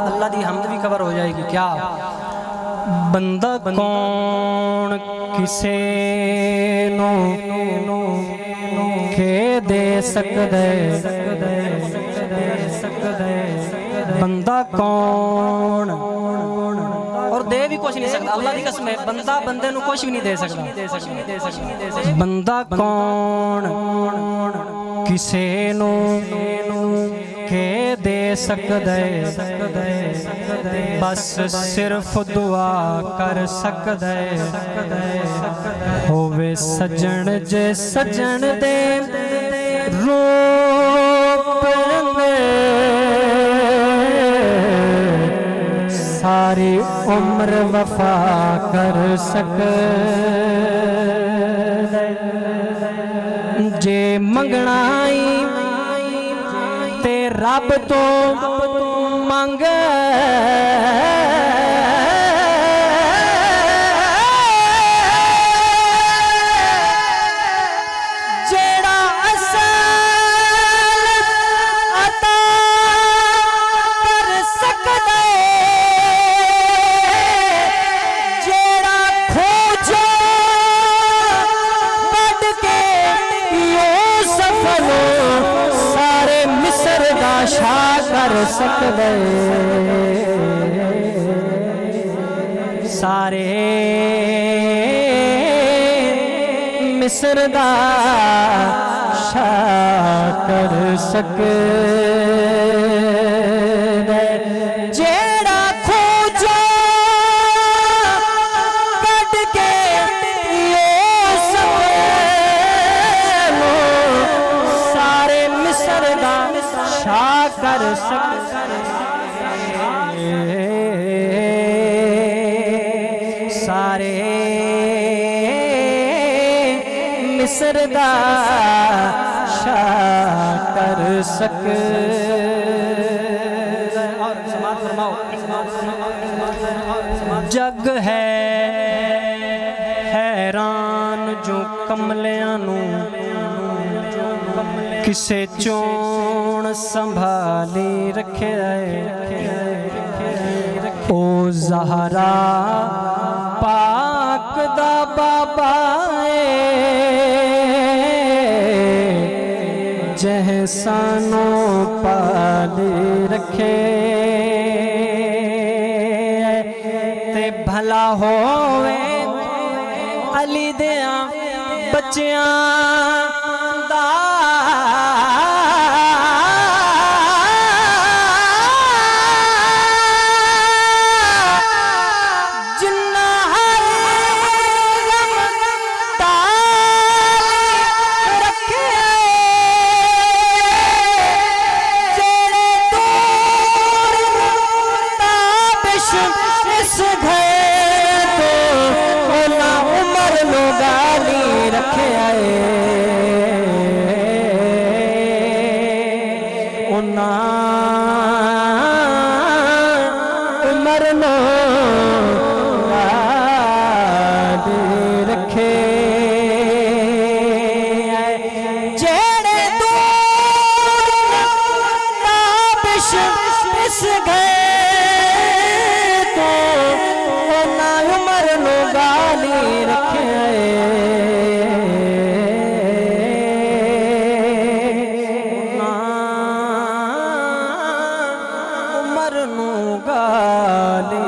अल्लाह दी हमद भी कवर हो जाएगी। क्या बंदा कौन किसे नो के दे सकदे, बंदा कौन और दे भी कुछ नहीं सकता। अल्लाह की कसम है, बंदा बंदे नू कुछ भी नहीं दे सकता। बंदा कौन किसे नो के दे सकदे, बस सिर्फ दुआ कर सकदे। होवे सजन जे सजन दे रूप में सारी उम्र वफा कर सकदे। जे मंगनाई रब तो मंग, जेड़ा असल अता कर सकदे, जेड़ा खोजो बढ़ के यो सफल सारे मिस्र दा शाह कर सकदे। सारे मिस्र दा शाह कर सकदे। जेड़ा खोजो कट के यो सफल सारे मिस्र दा शाह कर सकदे। सारे मिस्र दा शाह कर सकदे। जग है हैरान जो कमलियां नू किसे चोण संभाली रखे है। ओ ज़हरा पाक दा बाबा जह सानो पाली रखे ते भला होवे अली दिया बच्चियां दा। इस घर तो ओला उमर नो गाली रखे आए, ओना उमर नो गाली रखे जेड़े दूर ताबिश इस घर यार नू गाली